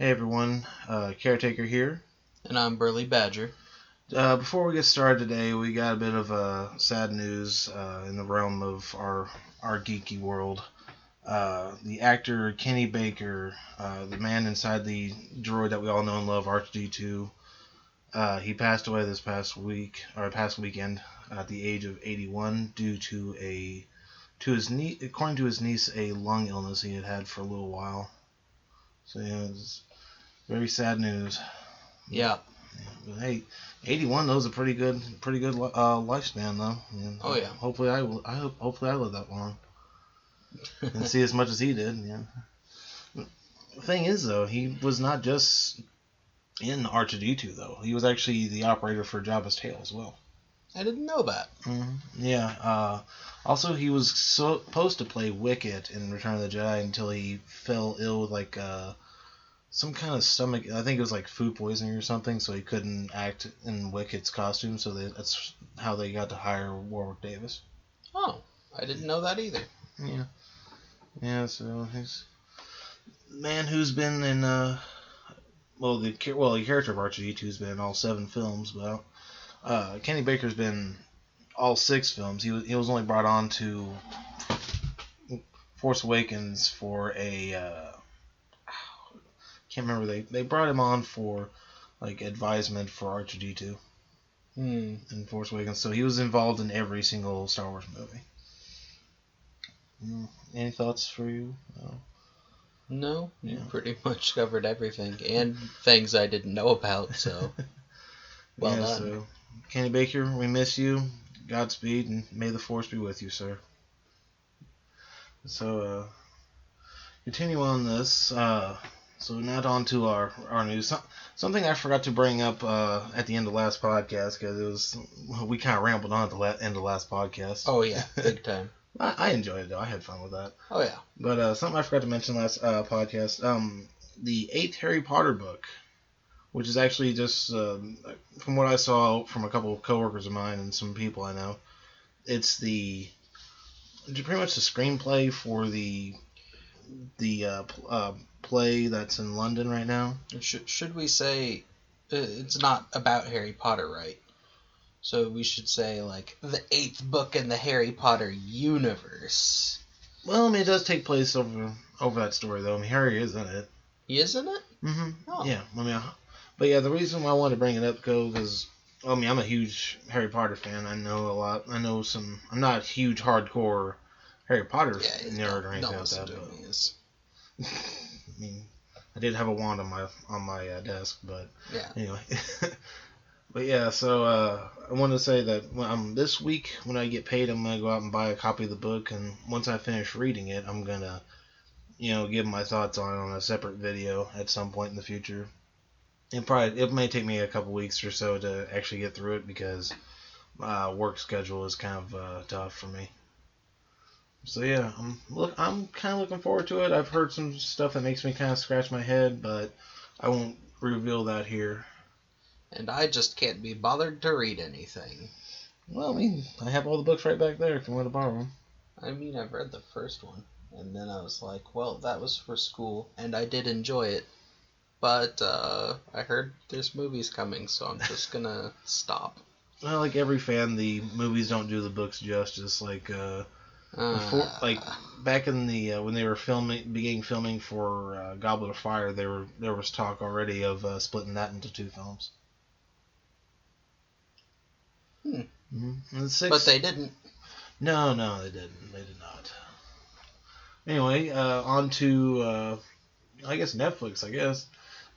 Hey everyone, Caretaker here. And I'm Burly Badger. Before we get started today, we got a bit of sad news in the realm of our geeky world. The actor Kenny Baker, the man inside the droid that we all know and love, R2D2, he passed away this past weekend at the age of 81 due to his niece, according to his niece, a lung illness he had had for a little while. So yeah, it's very sad news. Yeah. But hey, 81 though is a pretty good lifespan though. And Oh yeah. Hopefully I live that long and see as much as he did. Yeah. The thing is though, he was not just in R2D2 though. He was actually the operator for Jabba's tail as well. I didn't know that. Yeah. Also, he was supposed to play Wicket in Return of the Jedi until he fell ill with some kind of stomach. I think it was like food poisoning or something, so he couldn't act in Wicket's costume. So that's how they got to hire Warwick Davis. Oh, I didn't know that either. Yeah. So he's the man who's been in the character of R2D2's been in all 7 films, but Kenny Baker's been all 6 films. He was only brought on to Force Awakens for a. Can't remember. They brought him on for like advisement for R2D2 in Force Awakens, so he was involved in every single Star Wars movie. Any thoughts for you? No, you pretty much covered everything and things I didn't know about. So well done. So Kenny Baker, we miss you. Godspeed, and may the Force be with you, sir. So continue on this. So now on to our news. Something I forgot to bring up at the end of the last podcast because we kind of rambled on at the end of the last podcast. Oh yeah, big time. I enjoyed it though. I had fun with that. Oh yeah. But something I forgot to mention last podcast. The 8th Harry Potter book, which is actually just from what I saw from a couple of coworkers of mine and some people I know, it's pretty much the screenplay for the play that's in London right now. Should we say it's not about Harry Potter, right? So we should say like the 8th book in the Harry Potter universe. Well, I mean, it does take place over that story though. I mean, Harry is in it. He is in it? Mm-hmm. Oh. Yeah. I mean, but yeah, the reason why I wanted to bring it up because I'm a huge Harry Potter fan. I know a lot. I know some. I'm not a huge hardcore Harry Potter nerd or anything like that. But, I mean, I did have a wand on my desk, but anyway. But yeah, so I wanted to say that this week when I get paid, I'm gonna go out and buy a copy of the book, and once I finish reading it, I'm gonna, give my thoughts on a separate video at some point in the future. It may take me a couple weeks or so to actually get through it because my work schedule is kind of tough for me. So yeah, I'm kind of looking forward to it. I've heard some stuff that makes me kind of scratch my head, but I won't reveal that here. And I just can't be bothered to read anything. Well, I mean, I have all the books right back there if you want to borrow them. I mean, I've read the first one, and then I was like, well, that was for school, and I did enjoy it. But I heard there's movies coming, so I'm just gonna stop. Well, like every fan, the movies don't do the books justice. Like back in the when they were beginning filming for Goblet of Fire, there was talk already of splitting that into 2 films. Mm-hmm. But they didn't. No, they didn't. They did not. Anyway, on to I guess Netflix. I guess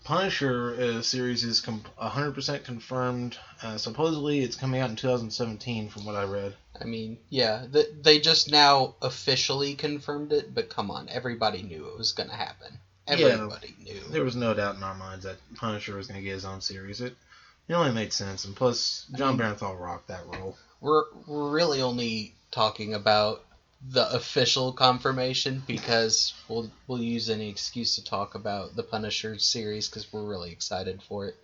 Punisher series is 100% confirmed. Supposedly, it's coming out in 2017, from what I read. I mean, yeah, they just now officially confirmed it, but come on, everybody knew it was going to happen. Everybody knew. There was no doubt in our minds that Punisher was going to get his own series. It only made sense, and plus, John Bernthal rocked that role. We're really only talking about the official confirmation because we'll use any excuse to talk about the Punisher series because we're really excited for it.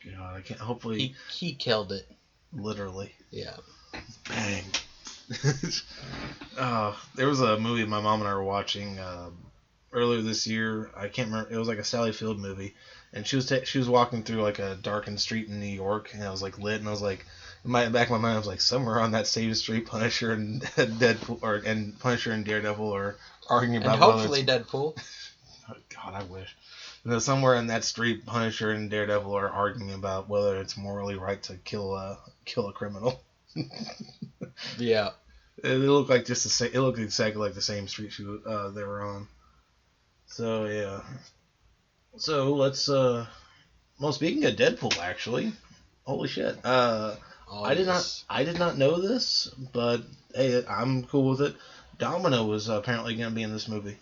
God, I can't. Hopefully, he killed it. Literally. Yeah. Bang. There was a movie my mom and I were watching earlier this year. I can't remember. It was like a Sally Field movie, and she was walking through like a darkened street in New York, and it was like lit, and I was like, in my back of my mind, I was like, somewhere on that same street, Punisher and Deadpool, and Punisher and Daredevil are arguing about. And hopefully Deadpool. Oh, God, I wish. Somewhere in that street, Punisher and Daredevil are arguing about whether it's morally right to kill a criminal. Yeah. It looked like it looked exactly like the same street they were on. So yeah. So let's well, speaking of Deadpool, actually, holy shit. I did not know this, but hey, I'm cool with it. Domino was apparently going to be in this movie.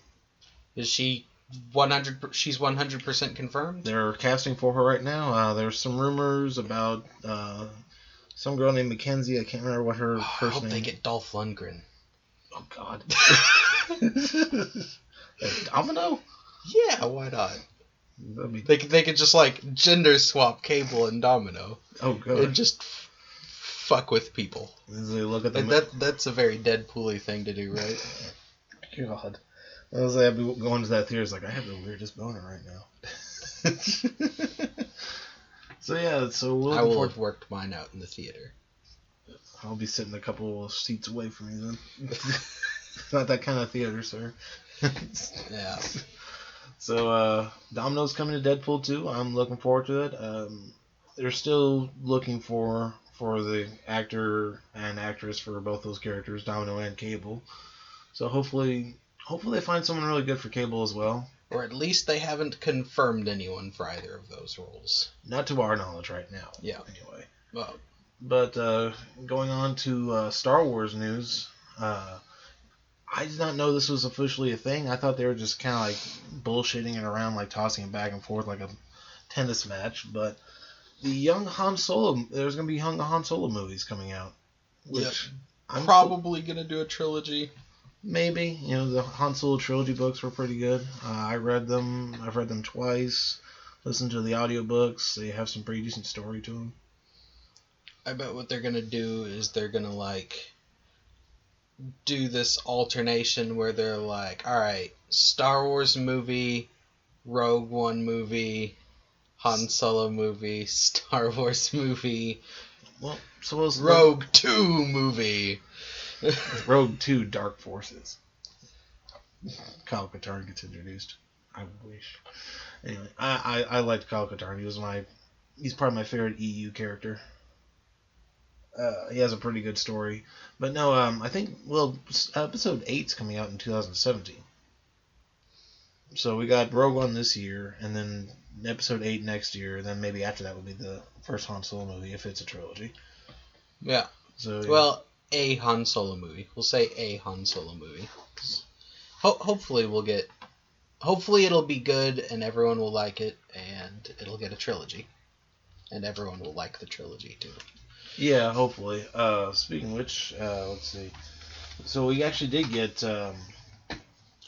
Is she 100%? She's 100% confirmed. They're casting for her right now. There's some rumors about some girl named Mackenzie. I can't remember what her first name. I hope they get Dolph Lundgren. Oh God. Domino? Yeah, why not? They could just like gender swap Cable and Domino. Oh God. And just fuck with people. They look at that's a very Deadpool-y thing to do, right? God. I was like, I'd be going to that theater. It's like, I have the weirdest boner right now. So yeah, I will have worked mine out in the theater. I'll be sitting a couple of seats away from you then. It's not that kind of theater, sir. Yeah. So Domino's coming to Deadpool 2. I'm looking forward to it. They're still looking for the actor and actress for both those characters, Domino and Cable. So hopefully they find someone really good for Cable as well. Or at least they haven't confirmed anyone for either of those roles. Not to our knowledge right now. Yeah. Anyway. Well, but going on to Star Wars news, I did not know this was officially a thing. I thought they were just kind of like bullshitting it around, like tossing it back and forth like a tennis match. But the young Han Solo, there's going to be young Han Solo movies coming out. Which I'm probably going to do a trilogy. Maybe. The Han Solo trilogy books were pretty good. I read them. I've read them twice. Listened to the audiobooks. They have some pretty decent story to them. I bet what they're going to do is they're going to like do this alternation where they're like, all right, Star Wars movie, Rogue One movie, Han Solo movie, Star Wars movie, Rogue 2 movie. Rogue 2 Dark Forces. Kyle Katarn gets introduced. I wish. Anyway, I liked Kyle Katarn. He's probably my favorite EU character. He has a pretty good story. But no, I think, episode 8's coming out in 2017. So we got Rogue One this year, and then episode 8 next year, and then maybe after that would be the first Han Solo movie, if it's a trilogy. Yeah. So well, a Han Solo movie. We'll say a Han Solo movie. Hopefully it'll be good, and everyone will like it, and it'll get a trilogy. And everyone will like the trilogy, too. Yeah, hopefully. Speaking of which, let's see. So we actually did get...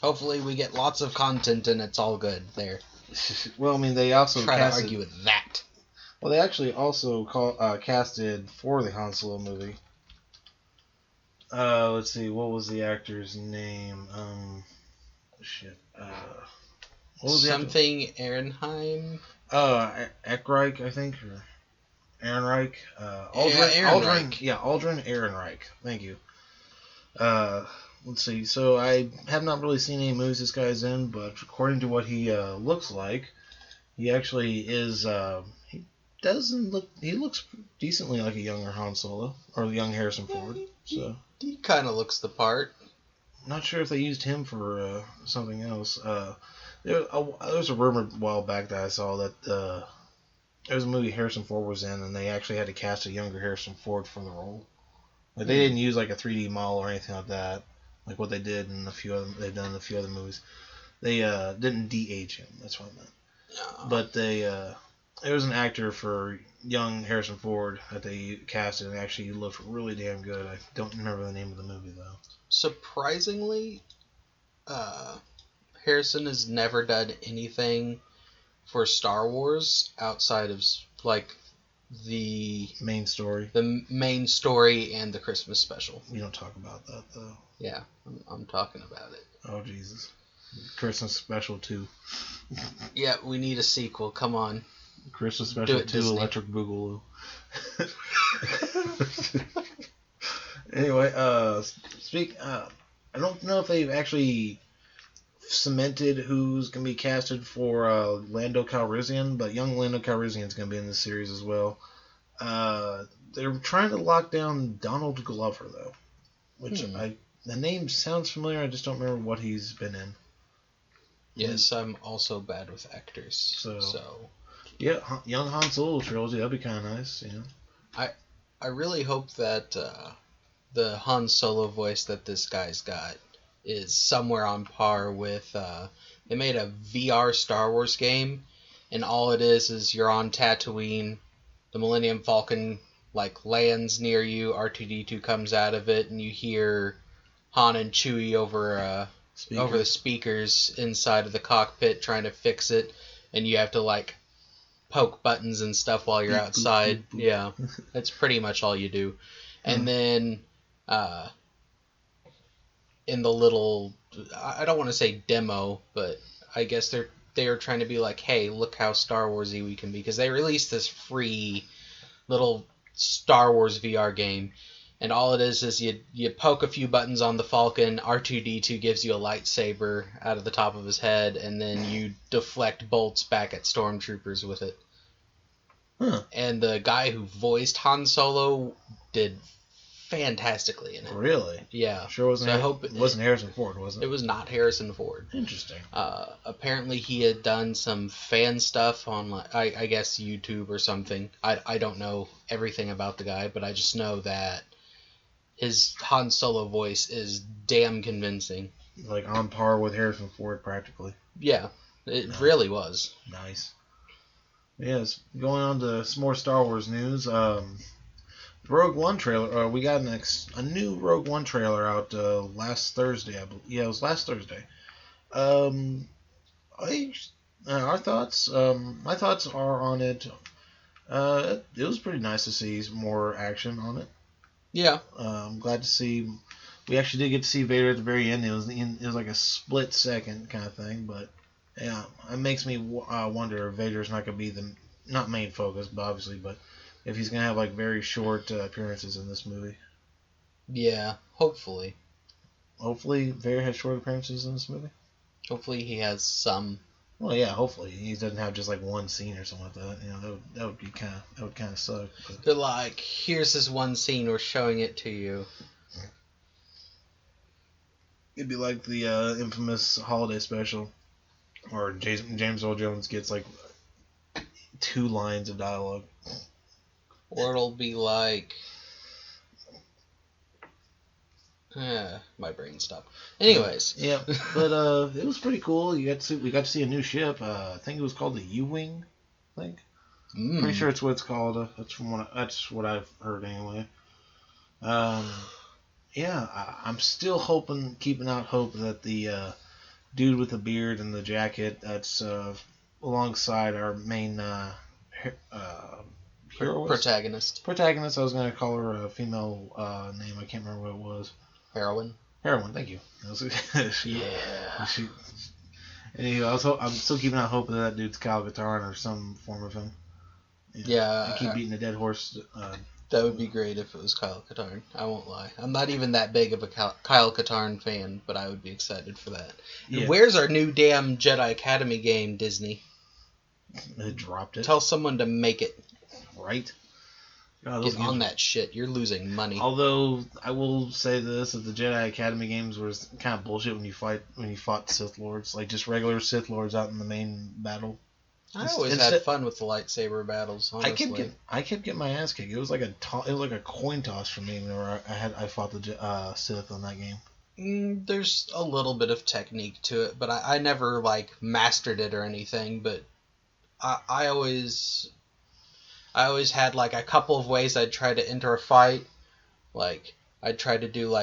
hopefully we get lots of content and it's all good there. Well, I mean, they also try to argue with that. Well, they actually also casted for the Han Solo movie. Let's see, what was the actor's name? What was something Ehrenheim? Eckrich, I think, or Ehrenreich. Ehrenreich. Aldrin Ehrenreich. Thank you. Let's see. So I have not really seen any movies this guy's in, but according to what he looks like, he actually is. He looks decently like a younger Han Solo or the young Harrison Ford. So he kind of looks the part. Not sure if they used him for something else. There was a rumor a while back that I saw that there was a movie Harrison Ford was in, and they actually had to cast a younger Harrison Ford for the role. Like they didn't use like a 3D model or anything like that, like what they did in they've done in a few other movies. They didn't de-age him. That's what I meant. No. But there was an actor for young Harrison Ford that they casted, and actually he looked really damn good. I don't remember the name of the movie though. Surprisingly, Harrison has never done anything for Star Wars outside of like the main story and the Christmas special. We don't talk about that though. Yeah, I'm talking about it. Oh Jesus. Christmas Special 2. Yeah, we need a sequel. Come on. Christmas Special 2 Disney. Electric Boogaloo. Anyway, I don't know if they've actually cemented who's going to be casted for Lando Calrissian, but young Lando Calrissian is going to be in this series as well. They're trying to lock down Donald Glover, though, which the name sounds familiar. I just don't remember what he's been in. Yes, I'm also bad with actors. So. Yeah, young Han Solo trilogy, that'd be kind of nice, you know. I really hope that the Han Solo voice that this guy's got is somewhere on par with. They made a VR Star Wars game, and all it is you're on Tatooine, the Millennium Falcon lands near you, R2-D2 comes out of it, and you hear Han and Chewie over the speakers inside of the cockpit trying to fix it, and you have to poke buttons and stuff while you're outside. Boop, boop, boop. Yeah, that's pretty much all you do. And then in the little, I don't want to say demo, but I guess they're trying to be like, hey, look how Star Warsy we can be, because they released this free little Star Wars VR game, and all it is you poke a few buttons on the Falcon, R2-D2 gives you a lightsaber out of the top of his head, and then you deflect bolts back at stormtroopers with it. And the guy who voiced Han Solo did fantastically in it. Really? Yeah. Sure wasn't. So I hope it wasn't Harrison Ford, was it? It was not Harrison Ford. Interesting. Apparently he had done some fan stuff on I guess YouTube or something. I don't know everything about the guy, but I just know that his Han Solo voice is damn convincing. Like on par with Harrison Ford, practically. Yeah, it really was. Nice. Yes, going on to some more Star Wars news. Rogue One trailer. We got a new Rogue One trailer out last Thursday. Yeah, it was last Thursday. Our thoughts. My thoughts are on it. It was pretty nice to see more action on it. Yeah. I'm glad to see. We actually did get to see Vader at the very end. It was like a split second kind of thing, but yeah, it makes me wonder if Vader's not going to be not main focus, but obviously, but if he's going to have very short appearances in this movie. Yeah, hopefully. Hopefully Vader has short appearances in this movie? Hopefully he has some. Well, yeah, hopefully. He doesn't have just one scene or something like that. You know, that would kind of suck. But. They're like, here's this one scene, we're showing it to you. It'd be like the infamous holiday special, where James Earl Jones gets 2 lines of dialogue. Or it'll be like... my brain stopped. Anyways. Yeah, but it was pretty cool. We got to see a new ship. I think it was called the U-Wing, I think. Pretty sure it's what it's called. That's what I've heard anyway. Yeah, I'm still keeping out hope that the dude with the beard and the jacket that's alongside our main protagonist. Protagonist. I was going to call her a female name. I can't remember what it was. Heroine. Thank you. Yeah. Anyway, I'm still keeping out hope that dude's Kyle Katarn or some form of him. Yeah. I keep beating a dead horse. That would be great if it was Kyle Katarn. I won't lie. I'm not even that big of a Kyle Katarn fan, but I would be excited for that. Yeah. And where's our new damn Jedi Academy game, Disney? They dropped it. Tell someone to make it. Right? Get on that shit. You're losing money. Although I will say this: that the Jedi Academy games was kind of bullshit when you fought Sith Lords, just regular Sith Lords out in the main battle. I always had fun with the lightsaber battles. Honestly. I kept getting my ass kicked. It was like a coin toss for me whenever I fought the Sith on that game. There's a little bit of technique to it, but I never mastered it or anything. But I always had a couple of ways I'd try to enter a fight. I'd try to do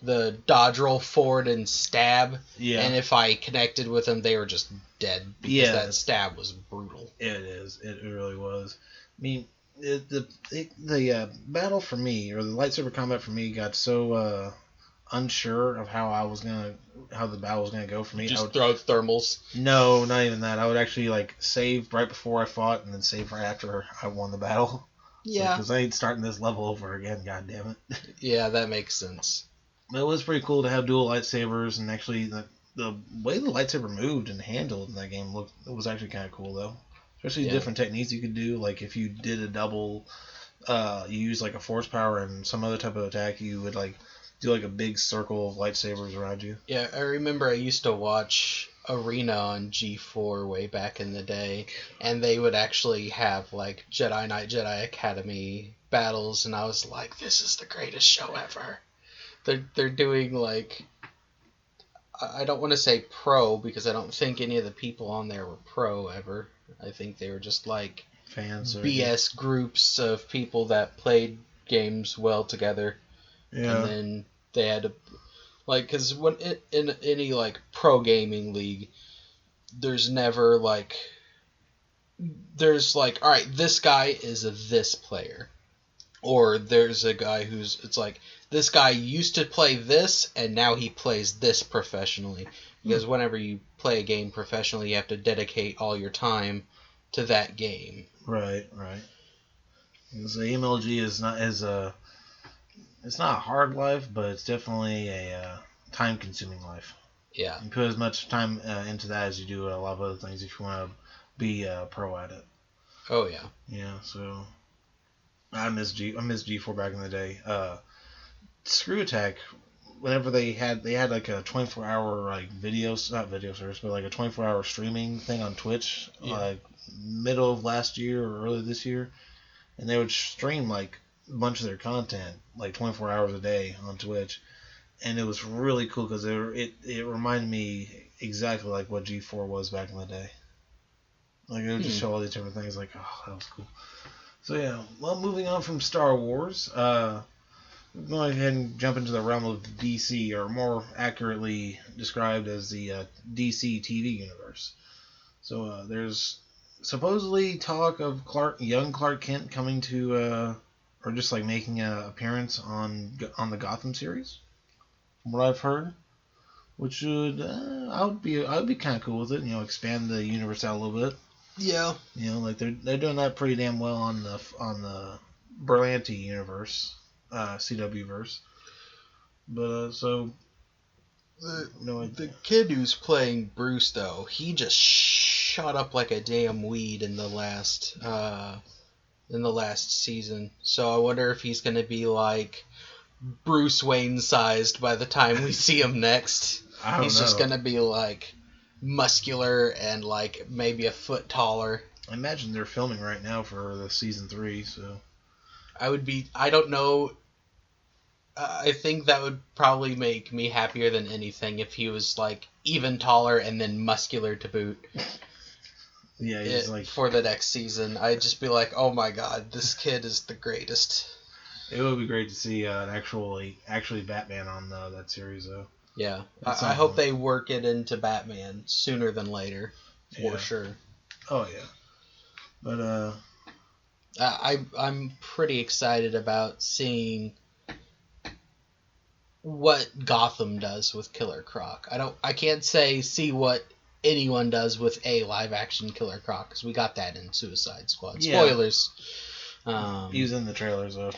the dodge roll forward and stab. Yeah. And if I connected with them, they were just dead because that stab was brutal. It is. It really was. I mean, the battle for me, or the lightsaber combat for me, got so unsure of how the battle was gonna go for me, Just I would throw thermals. No, not even that. I would actually like save right before I fought, and then save right after I won the battle. Yeah. Because I ain't starting this level over again. God damn it. Yeah, that makes sense. It was pretty cool to have dual lightsabers, and actually the way the lightsaber moved and handled in that game was actually kind of cool though. Especially different techniques you could do. Like if you did a double, you use like a force power and some other type of attack, you would like do like a big circle of lightsabers around you. Yeah, I remember I used to watch Arena on G4 way back in the day, and they would actually have like Jedi Knight, Jedi Academy battles, and I was like, this is the greatest show ever. They're doing like, I don't want to say pro because I don't think any of the people on there were pro ever. I think they were just like Fans. BS groups of people that played games well together. Yeah. And then they had to, like, because when in any like pro gaming league, there's never like, there's like, all right, this guy is this player, or there's a guy it's like, this guy used to play this and now he plays this professionally. Because whenever you play a game professionally, you have to dedicate all your time to that game. Right. Because the MLG is not it's not a hard life, but it's definitely a time-consuming life. Yeah. You put as much time into that as you do a lot of other things if you want to be a pro at it. Oh yeah. Yeah. So I miss G4 back in the day. Screw Attack. Whenever they had like a 24-hour like not video service, but like a 24-hour streaming thing on Twitch, like middle of last year or early this year, and they would stream like a bunch of their content like 24 hours a day on Twitch, and it was really cool because it reminded me exactly like what G4 was back in the day. Like it would just show all these different things. Like, oh, that was cool. So yeah, well, moving on from Star Wars, we're going ahead and jump into the realm of DC, or more accurately described as the DC TV universe. So there's supposedly talk of young Clark Kent coming to, or just like making an appearance on the Gotham series, from what I've heard, which would I would be kind of cool with it. Expand the universe out a little bit. Yeah. Like they're doing that pretty damn well on the Burly and I universe. CW verse, but so the kid who's playing Bruce though, he just shot up like a damn weed in the last season. So I wonder if he's gonna be like Bruce Wayne sized by the time we see him next. He's just gonna be like muscular and like maybe a foot taller. I imagine they're filming right now for the season 3, so. I don't know. I think that would probably make me happier than anything if he was like even taller and then muscular to boot. Yeah, he's like for the next season. I'd just be like, oh my god, this kid is the greatest. It would be great to see actually Batman on that series though. Yeah, I hope they work it into Batman sooner than later, for sure. Oh yeah, but I'm pretty excited about seeing what Gotham does with Killer Croc. I can't see what anyone does with a live action Killer Croc, because we got that in Suicide Squad. Spoilers. He was in the trailers though.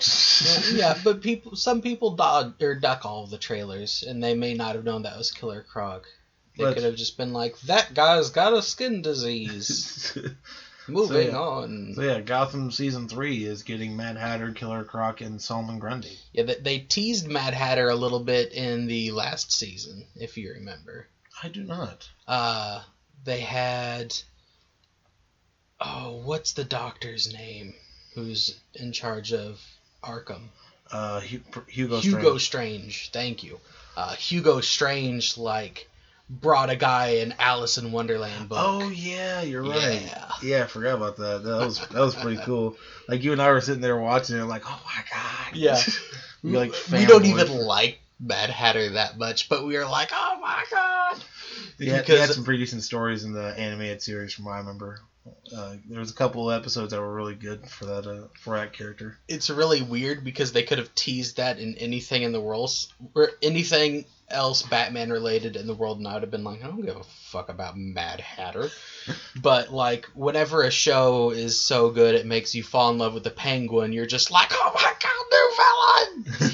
Yeah, but some people duck all of the trailers, and they may not have known that was Killer Croc. They could have just been like, that guy's got a skin disease. Moving on. So yeah, Gotham season 3 is getting Mad Hatter, Killer Croc, and Solomon Grundy. Yeah, they teased Mad Hatter a little bit in the last season, if you remember. I do not. They had... Oh, what's the doctor's name? Who's in charge of Arkham? Hugo Strange. Thank you. Hugo Strange, brought a guy an Alice in Wonderland book. Oh yeah, you're right. Yeah, I forgot about that. That was pretty cool. Like you and I were sitting there watching it, like, oh my god. Yeah. we don't even like Mad Hatter that much, but we were like, oh my god. He had some pretty decent stories in the animated series, from what I remember. There was a couple of episodes that were really good for that character. It's really weird because they could have teased that in anything in the world, or anything else Batman related in the world, and I would have been like, I don't give a fuck about Mad Hatter. But like, whenever a show is so good it makes you fall in love with the Penguin, you're just like, oh my god, new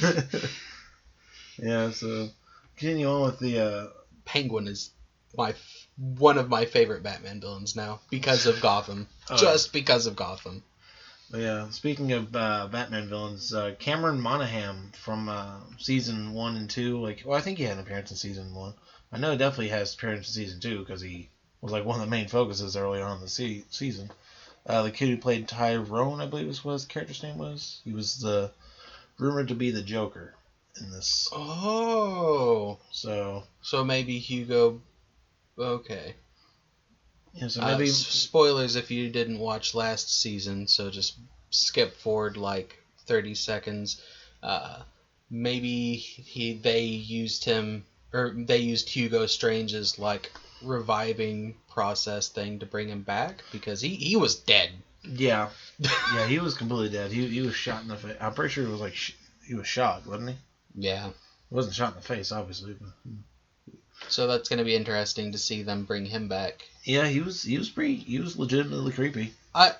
villain! Yeah, so continue on with the Penguin is one of my favorite Batman villains now because of Gotham. Because of Gotham. But yeah, speaking of Batman villains, Cameron Monaghan from season 1 and 2, I think he had an appearance in season 1. I know he definitely has appearance in season 2 because he was like one of the main focuses early on in the season. The kid who played Tyrone, I believe was what his character's name was. He was rumored to be the Joker in this. Oh. So maybe Hugo. Okay. Yeah, so maybe spoilers if you didn't watch last season, so just skip forward like 30 seconds. Maybe they used Hugo Strange's like reviving process thing to bring him back because he was dead. Yeah, he was completely dead. He was shot in the face. I'm pretty sure it was he was shot, wasn't he? Yeah. He wasn't shot in the face, obviously. But... So that's gonna be interesting to see them bring him back. Yeah, he was legitimately creepy. I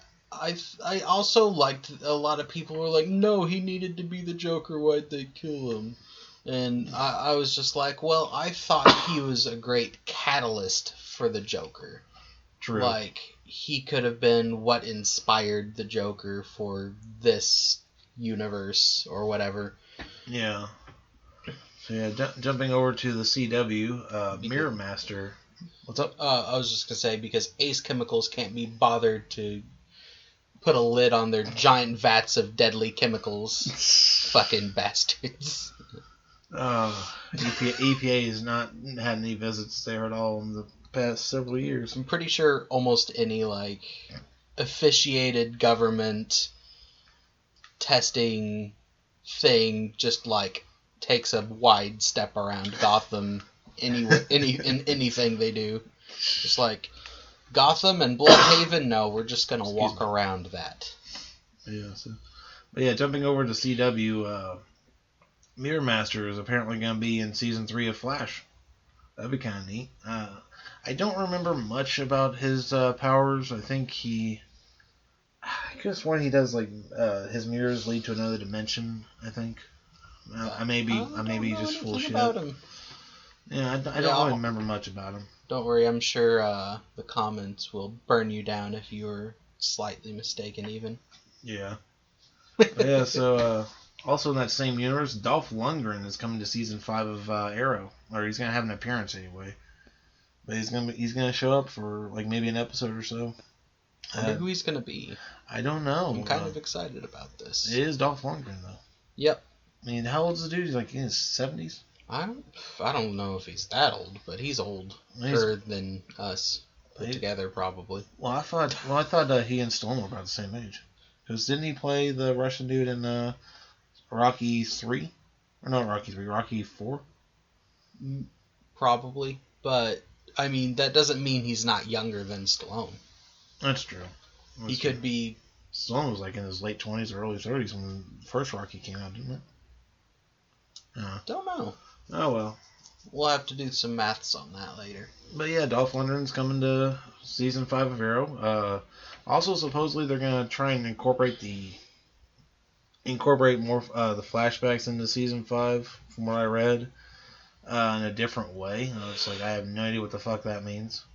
also liked a lot of people were like, no, he needed to be the Joker. Why'd they kill him? And I was just like, well, I thought he was a great catalyst for the Joker. True. Like, he could have been what inspired the Joker for this universe or whatever. Yeah. So yeah, jumping over to the CW, Mirror Master. What's up? I was just going to say, because Ace Chemicals can't be bothered to put a lid on their giant vats of deadly chemicals. Fucking bastards. EPA has not had any visits there at all in the past several years. I'm pretty sure almost any, officiated government testing thing just, takes a wide step around Gotham in anything they do. Just Gotham and Bloodhaven, no, we're just going to walk around that. Yeah, but yeah, jumping over to CW, Mirror Master is apparently going to be in season 3 of Flash. That'd be kind of neat. I don't remember much about his powers. I think I guess when he does his mirrors lead to another dimension. I think. I may be just full shit. About him. Yeah, I don't really remember much about him. Don't worry, I'm sure the comments will burn you down if you're slightly mistaken, even. Yeah. But yeah, so also in that same universe, Dolph Lundgren is coming to season 5 of Arrow, or he's gonna have an appearance anyway. But he's gonna show up for maybe an episode or so. I wonder who he's gonna be. I don't know. I'm kind of excited about this. It is Dolph Lundgren though. Yep. I mean, how old's the dude? He's in his 70s. I don't know if he's that old, but he's older than us put together, probably. Well, I thought he and Stallone were about the same age. Because didn't he play the Russian dude in Rocky 3? Or not Rocky 3, Rocky 4? Probably, but I mean that doesn't mean he's not younger than Stallone. That's true. He could be. Stallone was in his late 20s or early 30s when the first Rocky came out, didn't it? Don't know. Oh well. We'll have to do some maths on that later. But yeah, Dolph Lundgren's coming to season 5 of Arrow. Also, supposedly they're gonna try and incorporate more the flashbacks into season 5, from what I read, in a different way. It's I have no idea what the fuck that means.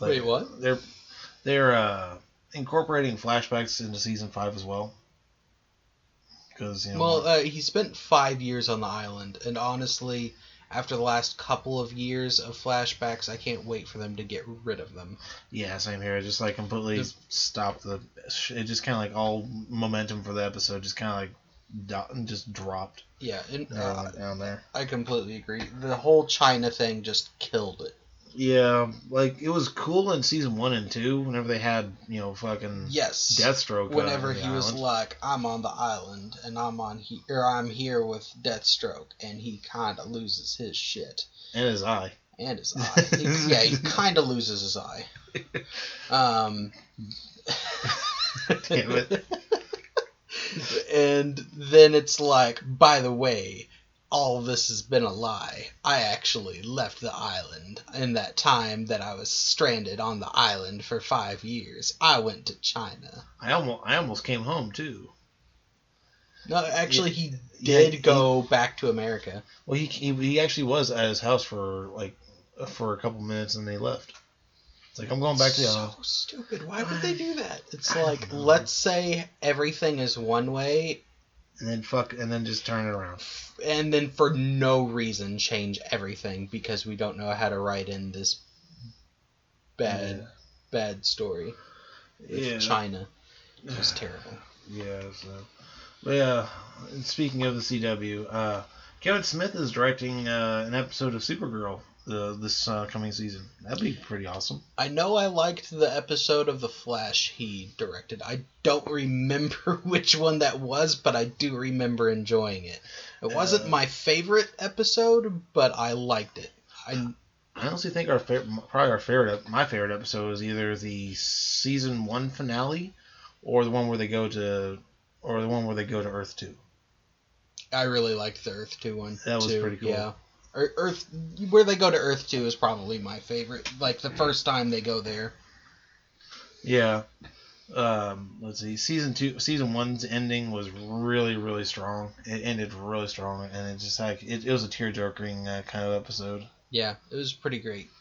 Wait, what? They're incorporating flashbacks into season 5 as well. Because he spent 5 years on the island, and honestly, after the last couple of years of flashbacks, I can't wait for them to get rid of them. Yeah, same here. It just completely stopped it just kind of all momentum for the episode just kind of just dropped. Yeah, and down there. I completely agree. The whole China thing just killed it. Yeah, it was cool in season 1 and 2 whenever they had, fucking Deathstroke. Whenever he was I'm on the island and I'm here with Deathstroke, and he kind of loses his shit. And his eye. And his eye. He kind of loses his eye. Damn it. And then it's like, by the way, all of this has been a lie. I actually left the island in that time that I was stranded on the island for 5 years. I went to China. I almost came home too. No, actually, he did go back to America. Well, he actually was at his house for a couple minutes and they left. It's like, I'm going back to the house. So stupid. Why would they do that? It's like, let's say everything is one way. And then just turn it around. And then for no reason change everything because we don't know how to write in this bad story with China. It was terrible. Yeah, so. But yeah, and speaking of the CW, Kevin Smith is directing an episode of Supergirl this coming season. That'd be pretty awesome. I know I liked the episode of The Flash he directed. I don't remember which one that was, but I do remember enjoying it. It wasn't my favorite episode, but I liked it. I honestly think my favorite episode is either the season 1 finale or the one where they go to Earth 2. I really liked the Earth 2 one. That was pretty cool. Yeah. Earth, where they go to Earth 2 is probably my favorite. Like the first time they go there. Yeah. Let's see. Season 1's ending was really, really strong. It ended really strong, and it just it was a tear-jerking kind of episode. Yeah, it was pretty great.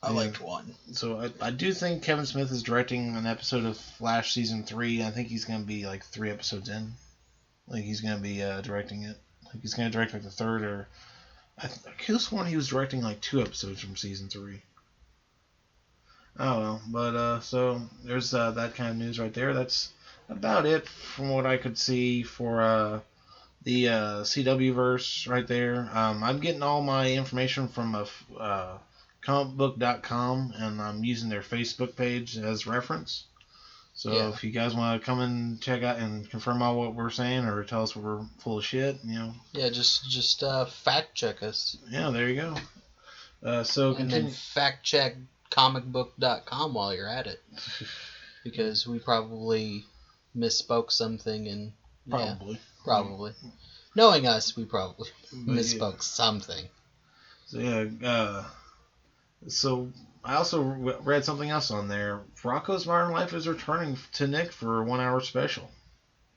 I liked one. So I do think Kevin Smith is directing an episode of Flash season 3. I think he's going to be like 3 episodes in. Like he's going to be directing it. Like he's going to direct like the third or. I could have sworn he was directing like 2 episodes from season 3. Oh well, but so there's that kind of news right there. That's about it from what I could see for the CW verse right there. I'm getting all my information from comicbook.com, and I'm using their Facebook page as reference. So if you guys want to come and check out and confirm all what we're saying or tell us we're full of shit, Yeah, just fact check us. Yeah, there you go. So continue. And then fact check comicbook.com while you're at it. Because we probably misspoke something and... Probably. Knowing us, we probably misspoke something. So so I also read something else on there. Rocko's Modern Life is returning to Nick for a 1-hour special.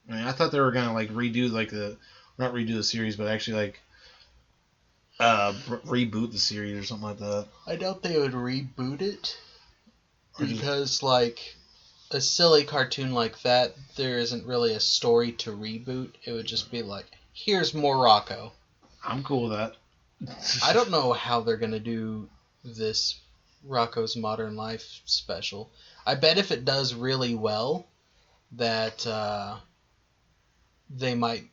I mean, I thought they were gonna redo not redo the series, but actually reboot the series or something like that. I doubt they would reboot it because a silly cartoon like that, there isn't really a story to reboot. It would just be like, here's more Rocko. I'm cool with that. I don't know how they're gonna do this Rocko's Modern Life special. I bet if it does really well, that they might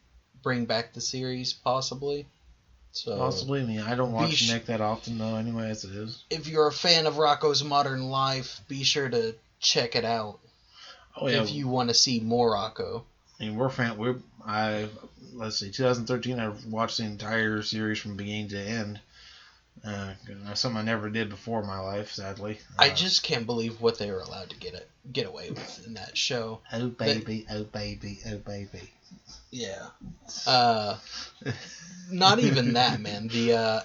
bring back the series, possibly. So possibly. I mean, I don't watch Nick that often, though, anyway, as it is. If you're a fan of Rocko's Modern Life, be sure to check it out. Oh, yeah. If you want to see more Rocko. I mean, let's see, 2013, I watched the entire series from beginning to end. Something I never did before in my life, sadly. I just can't believe what they were allowed to get away with in that show. Oh baby, oh baby, oh baby. Yeah. Not even that, man. The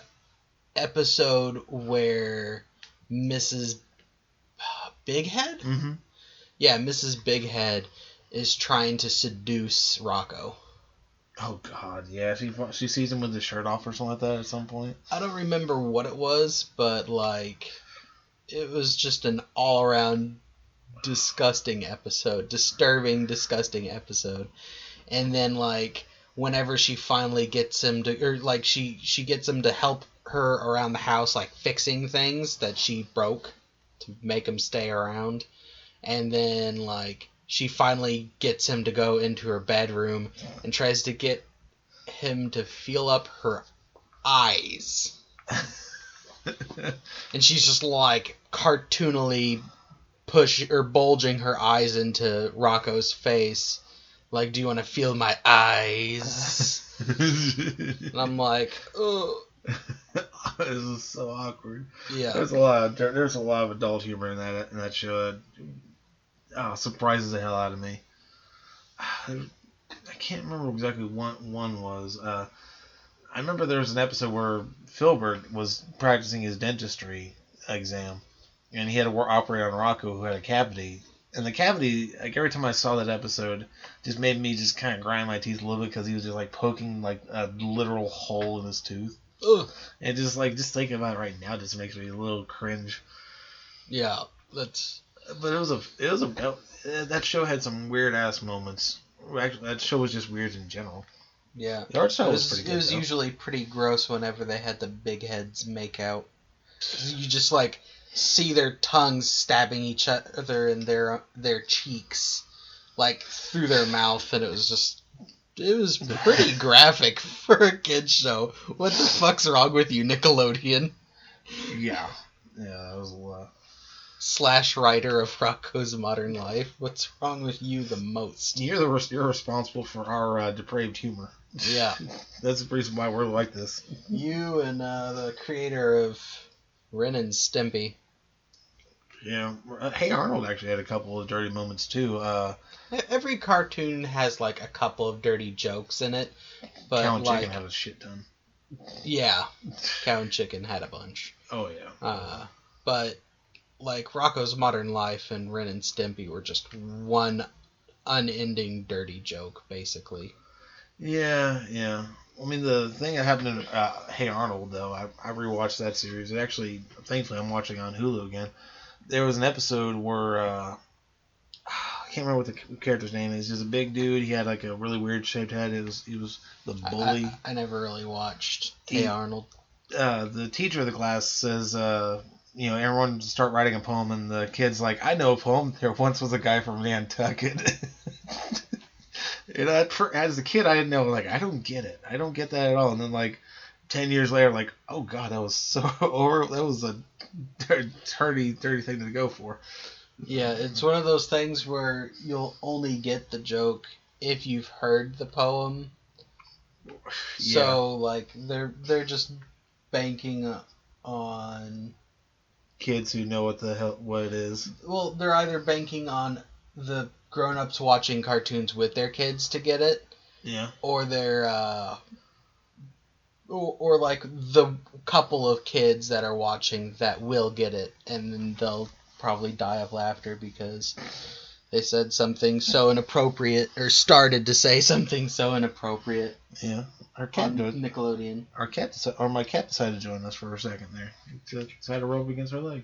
episode where Mrs. Bighead? Mm-hmm. Yeah, Mrs. Bighead is trying to seduce Rocko. Oh God, yeah. She sees him with his shirt off or something like that at some point. I don't remember what it was, but it was just an all-around disgusting episode, disturbing, disgusting episode. And then whenever she finally gets him to, or she gets him to help her around the house, fixing things that she broke to make him stay around, and then she finally gets him to go into her bedroom and tries to get him to feel up her eyes. And she's just cartoonily bulging her eyes into Rocko's face. Do you want to feel my eyes? And I'm like, oh, This is so awkward. Yeah. There's a lot of adult humor in that show. It surprises the hell out of me. I can't remember exactly what one was. I remember there was an episode where Filbert was practicing his dentistry exam, and he had to operate on Rocco, who had a cavity. And the cavity, like every time I saw that episode, just made me just kind of grind my teeth a little bit because he was just like poking like a literal hole in his tooth. Ugh. And just thinking about it right now just makes me a little cringe. Yeah, that's. But that show had some weird ass moments. Actually, that show was just weird in general. Yeah, the art style was pretty good. It was usually pretty gross whenever they had the big heads make out. You just like see their tongues stabbing each other in their cheeks, like through their mouth, and it was pretty graphic for a kid's show. What the fuck's wrong with you, Nickelodeon? Yeah, that was a lot. / writer of Rocco's Modern Life. What's wrong with you the most? You're responsible for our depraved humor. Yeah, that's the reason why we're like this. You and the creator of Ren and Stimpy. Yeah, Hey Arnold actually had a couple of dirty moments too. Every cartoon has like a couple of dirty jokes in it, but Cow and like, Chicken had a shit ton. Yeah, Cow and Chicken had a bunch. Oh yeah. But like Rocco's Modern Life and Ren and Stimpy were just one unending dirty joke, basically. Yeah. I mean, the thing that happened in Hey Arnold, though, I rewatched that series. It actually, thankfully, I'm watching on Hulu again. There was an episode where I can't remember what the character's name is. He's a big dude. He had like a really weird shaped head. He was the bully. I never really watched Hey Arnold. The teacher of the class says, everyone start writing a poem, and the kid's like, I know a poem. There once was a guy from Nantucket. And as a kid, I didn't know. Like, I don't get it. I don't get that at all. And then, like, 10 years later, like, oh god, that was so that was a dirty thing to go for. Yeah, it's one of those things where you'll only get the joke if you've heard the poem. Yeah. So like they're just banking on kids who know what it is. Well, they're either banking on the grown-ups watching cartoons with their kids to get it. Yeah. Or they're or like the couple of kids that are watching that will get it, and then they'll probably die of laughter because they said something so inappropriate or started to say something so inappropriate. Yeah. Our cat did. Nickelodeon. My cat decided to join us for a second there. He decided to rub against her leg.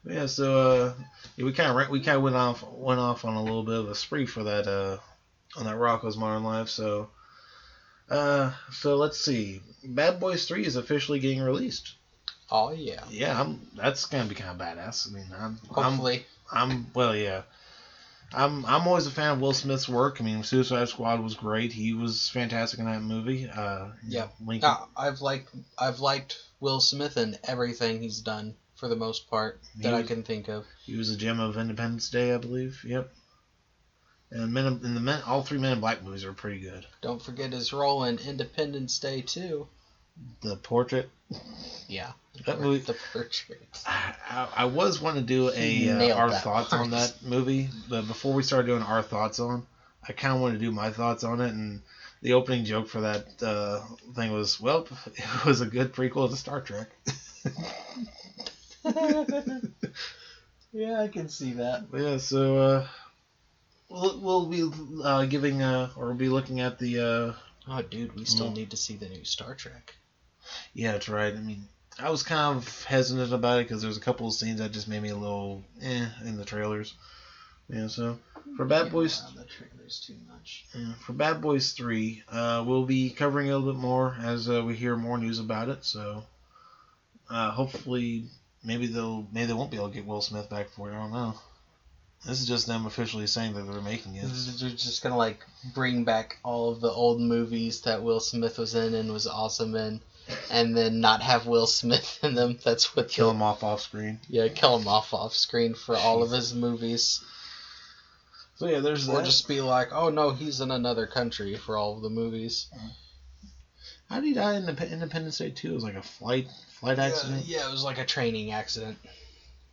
But yeah, so we kind of went off on a little bit of a spree for that on that Rocco's Modern Life. So let's see. Bad Boys 3 is officially getting released. Oh yeah. Yeah, that's gonna be kind of badass. I mean, hopefully. I'm always a fan of Will Smith's work. I mean, Suicide Squad was great. He was fantastic in that movie. Yeah. I've liked Will Smith in everything he's done for the most part that I can think of. He was a gem of Independence Day, I believe. Yep. And all 3 Men in Black movies are pretty good. Don't forget his role in Independence Day 2. The Portrait. Yeah. That movie. The Portrait. I was wanting to do our thoughts on that movie, but before we started doing our thoughts on, I kind of wanted to do my thoughts on it, and the opening joke for that thing was, well, it was a good prequel to Star Trek. Yeah, I can see that. Yeah, so we'll be giving or be looking at the. Oh, dude, we still need to see the new Star Trek. Yeah, that's right. I mean, I was kind of hesitant about it because there's a couple of scenes that just made me a little in the trailers. Yeah, so for Bad Boys, the trailers too much. Yeah, for Bad Boys 3, we'll be covering it a little bit more as we hear more news about it. So hopefully, maybe they won't be able to get Will Smith back for it. I don't know. This is just them officially saying that they're making it. They're just gonna like bring back all of the old movies that Will Smith was in and was awesome in, and then not have Will Smith in them. That's what kill him off screen. Yeah, kill him off screen for all of his movies. So yeah, there's that. Or just be like, oh no, he's in another country for all of the movies. How did he die in Independence Day 2? It was like a flight accident? Yeah, it was like a training accident.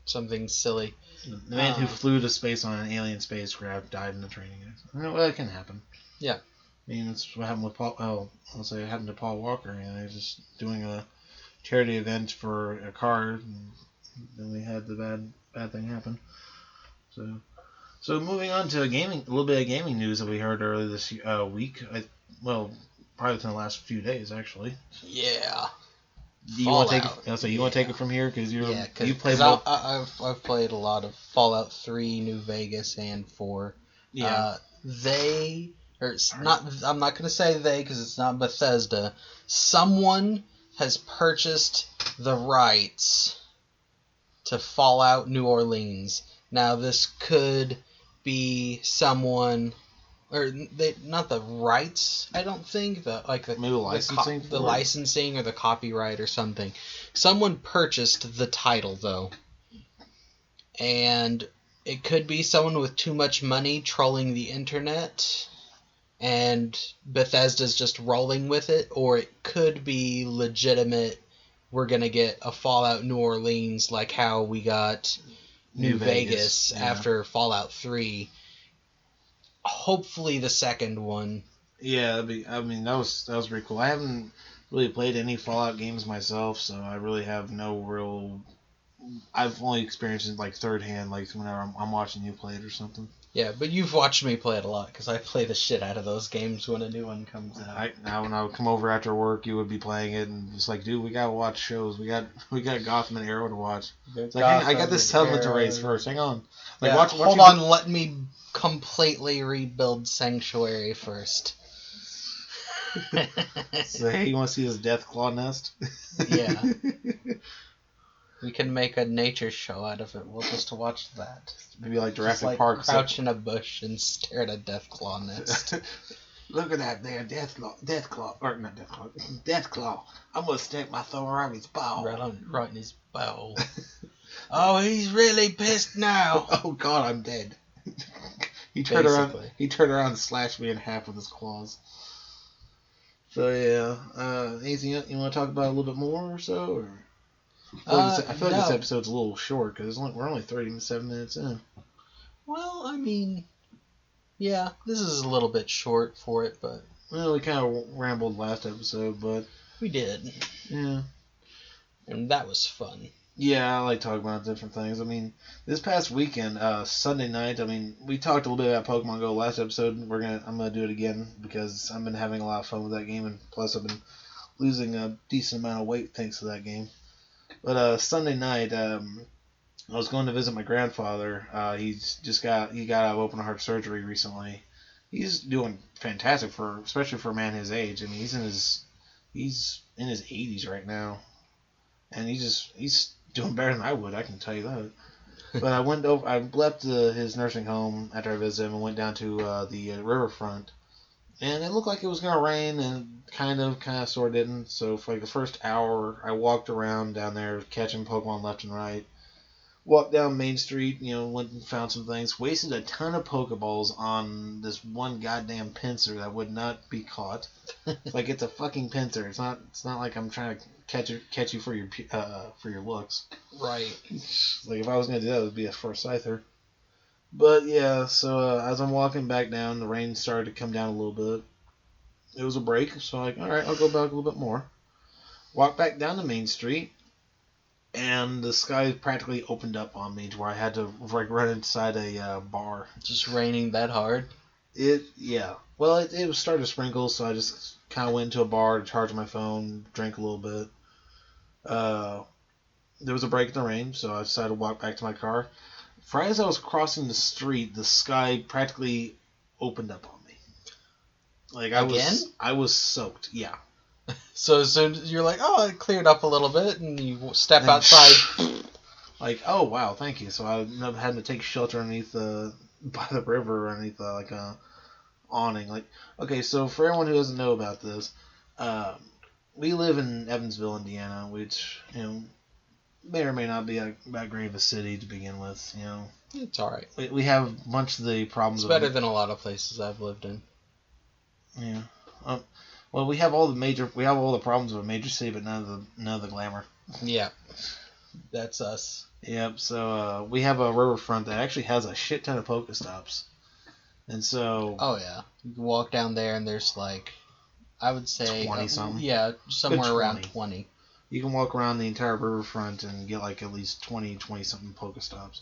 Something silly. The man who flew to space on an alien spacecraft died in a training accident. Well, it can happen. Yeah. I mean, that's what happened with Paul. Oh, I'll say it happened to Paul Walker. You know, he was just doing a charity event for a car, and then we had the bad thing happen. So moving on to a little bit of gaming news that we heard earlier this week. Probably within the last few days, actually. Yeah. Do you want to take it? You want to take it from here because you played. I've played a lot of Fallout 3, New Vegas, and 4. Yeah. I'm not gonna say they because it's not Bethesda. Someone has purchased the rights to Fallout New Orleans. Now this could be someone. Or not the rights, I don't think. Maybe licensing? The licensing or the copyright or something. Someone purchased the title, though. And it could be someone with too much money trolling the internet, and Bethesda's just rolling with it. Or it could be legitimate, we're going to get a Fallout New Orleans like how we got New Vegas after Fallout 3. Hopefully the second one. Yeah, that was pretty cool. I haven't really played any Fallout games myself, so I really have no real. I've only experienced it like third hand, like whenever I'm watching you play it or something. Yeah, but you've watched me play it a lot because I play the shit out of those games when a new one comes out. Now when I would come over after work, you would be playing it, and it's like, dude, we gotta watch shows. We got Gotham and Arrow to watch. It's like, I got this settlement to raise first. Hang on. Like, yeah, hold on. Let me completely rebuild Sanctuary first. So, hey, you want to see his Deathclaw nest? Yeah. We can make a nature show out of it. We'll just watch that. Maybe like Jurassic Park. Crouch in a bush and stare at a Deathclaw nest. Look at that there, Deathclaw. Or not Deathclaw. Deathclaw. I'm going to stick my thumb around his ball. Right in his ball. Oh, he's really pissed now. Oh, God, I'm dead. He turned around and slashed me in half with his claws. So yeah, anything you want to talk about a little bit more or so? Or? I feel like this episode's a little short because we're only 37 minutes in. Well, I mean, yeah, this is a little bit short for it, but well, we kind of rambled last episode, but we did. Yeah, and that was fun. Yeah, I like talking about different things. I mean, this past weekend, Sunday night, I mean, we talked a little bit about Pokemon Go last episode. I'm gonna do it again because I've been having a lot of fun with that game, and plus I've been losing a decent amount of weight thanks to that game. But Sunday night, I was going to visit my grandfather. He got out of open heart surgery recently. He's doing fantastic especially for a man his age. I mean, he's in his 80s right now, and he's doing better than I would, I can tell you that. But I left his nursing home after I visited him and went down to the riverfront. And it looked like it was going to rain, and kind of sort of didn't. So for like the first hour, I walked around down there catching Pokemon left and right. Walked down Main Street, went and found some things. Wasted a ton of Pokeballs on this one goddamn pincer that would not be caught. Like, it's a fucking pincer. It's not like I'm trying to catch you for your looks. Right. Like, if I was gonna do that, it would be a Forsyther. But yeah, so as I'm walking back down, the rain started to come down a little bit. It was a break, so I'm like, all right, I'll go back a little bit more. Walk back down to Main Street, and the sky practically opened up on me to where I had to run inside a bar. Just raining that hard? Yeah. Well, it was starting to sprinkle, so I just kind of went into a bar to charge my phone, drank a little bit. There was a break in the rain, so I decided to walk back to my car. Right as I was crossing the street, the sky practically opened up on me. Like, I was soaked, yeah. So as soon as you're like, oh, it cleared up a little bit, and you step outside. Like, oh, wow, thank you. So I ended up having to take shelter underneath by the river, underneath like a awning. Like, okay, so for everyone who doesn't know about this, we live in Evansville, Indiana, which, may or may not be that great of a city to begin with, It's alright. We have much of the problems. It's better than a lot of places I've lived in. Yeah. Well, we have all the problems of a major city, but none of the glamour. Yeah, that's us. Yep. So we have a riverfront that actually has a shit ton of Pokestops, and so. Oh yeah, you can walk down there and there's like, I would say 20 something. Yeah, somewhere Good around 20. 20. You can walk around the entire riverfront and get like at least 20 something Pokestops.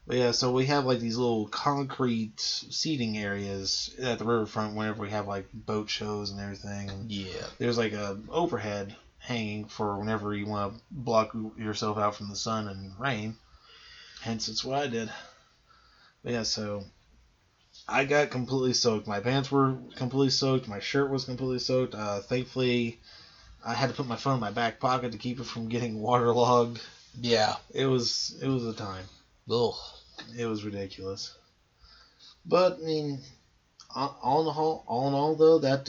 But yeah, so we have like these little concrete seating areas at the riverfront whenever we have like boat shows and everything. And Yeah. there's like a overhead hanging for whenever you want to block yourself out from the sun and rain. Hence, it's what I did. But yeah, so I got completely soaked. My pants were completely soaked. My shirt was completely soaked. Thankfully, I had to put my phone in my back pocket to keep it from getting waterlogged. Yeah. It was a time. Ugh. It was ridiculous. But I mean, all in all, though, that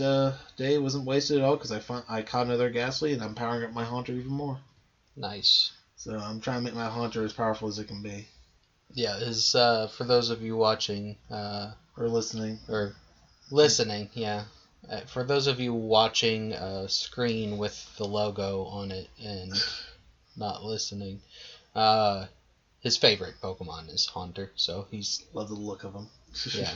day wasn't wasted at all because I caught another Ghastly and I'm powering up my Haunter even more. Nice. So I'm trying to make my Haunter as powerful as it can be. Yeah, for those of you watching or listening, yeah. For those of you watching a screen with the logo on it and not listening, his favorite Pokemon is Haunter, so he's... Love the look of him. Yeah.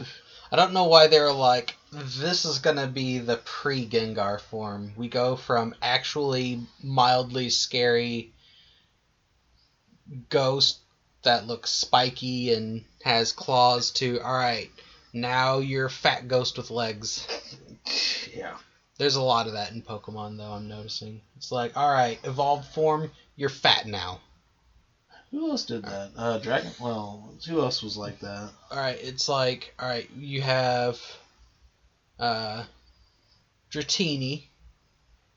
I don't know why they're like, this is going to be the pre-Gengar form. We go from actually mildly scary ghost that looks spiky and has claws to, alright, now you're a fat ghost with legs. Yeah. There's a lot of that in Pokemon, though, I'm noticing. It's like, alright, evolved form, you're fat now. Who else did that? Dragon? Well, who else was like that? Alright, it's like, alright, you have Dratini,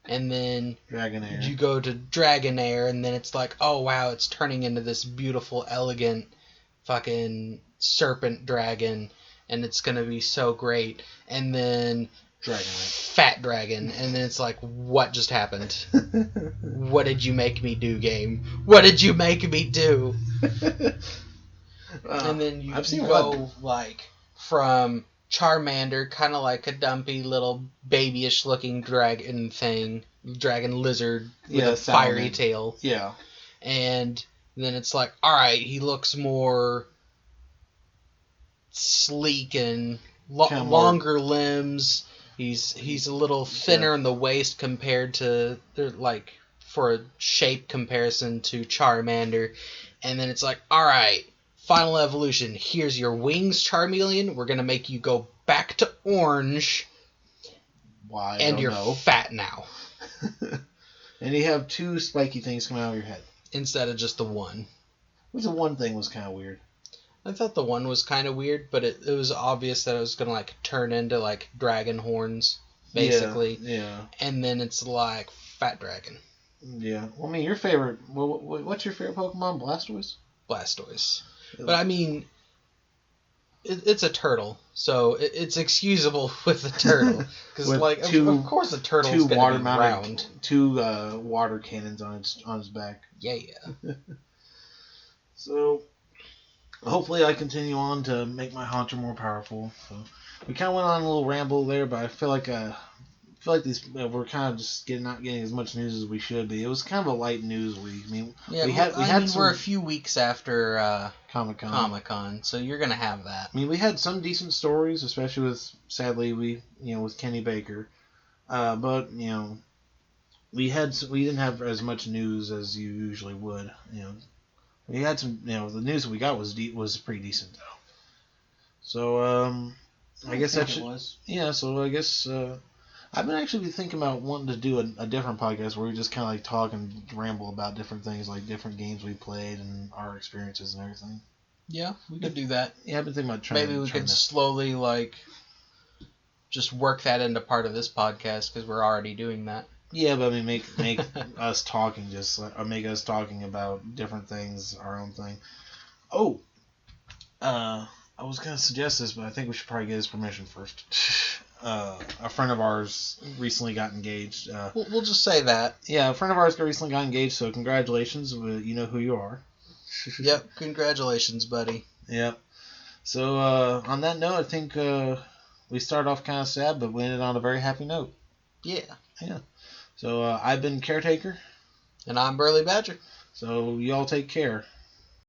and then Dragonair. you go to Dragonair, and then it's like, oh wow, it's turning into this beautiful, elegant fucking serpent dragon, and it's gonna be so great. And then Dragonite. Fat Dragon, and then it's like, what just happened? What did you make me do, game? What did you make me do? And then you go like from Charmander, kind of like a dumpy little babyish looking dragon lizard with a fiery tail. Yeah. And then it's like, alright, he looks more sleek and longer limbs. He's a little thinner in the waist compared to, like, for a shape comparison to Charmander. And then it's like, alright, final evolution. Here's your wings, Charmeleon. We're going to make you go back to orange. Why? And you're fat now. And you have two spiky things coming out of your head. Instead of just the one. The one thing was kind of weird. I thought the one was kind of weird, but it was obvious that it was going to, like, turn into, like, dragon horns, basically. Yeah. And then it's like, Fat Dragon. Yeah. Well, I mean, your favorite... what's your favorite Pokemon? Blastoise? Blastoise. But, I mean, it's a turtle, so it's excusable with the turtle. Because, like, of course a turtle's going to be round. Two water cannons on its back. Yeah. So... hopefully I continue on to make my Haunter more powerful. So we kind of went on a little ramble there, but I feel like we're kind of just not getting as much news as we should be. It was kind of a light news week. I mean, we're a few weeks after Comic-Con, so you're gonna have that. I mean, we had some decent stories, especially with Kenny Baker, but we didn't have as much news as you usually would. We had some, the news that we got was pretty decent though. So I guess that was. Yeah, so I guess I've been actually thinking about wanting to do a different podcast where we just kind of like talk and ramble about different things, like different games we played and our experiences and everything. Yeah, we could do that. Yeah, I've been thinking about trying. Maybe we could slowly like just work that into part of this podcast because we're already doing that. Yeah, but I mean, make us talking or make us talking about different things, our own thing. Oh, I was gonna suggest this, but I think we should probably get his permission first. A friend of ours recently got engaged. We'll just say that. Yeah, a friend of ours recently got engaged, so congratulations. You know who you are. Yep, congratulations, buddy. Yep. So on that note, I think we started off kind of sad, but we ended on a very happy note. Yeah. Yeah. So I've been Caretaker. And I'm Burly Badger. So y'all take care.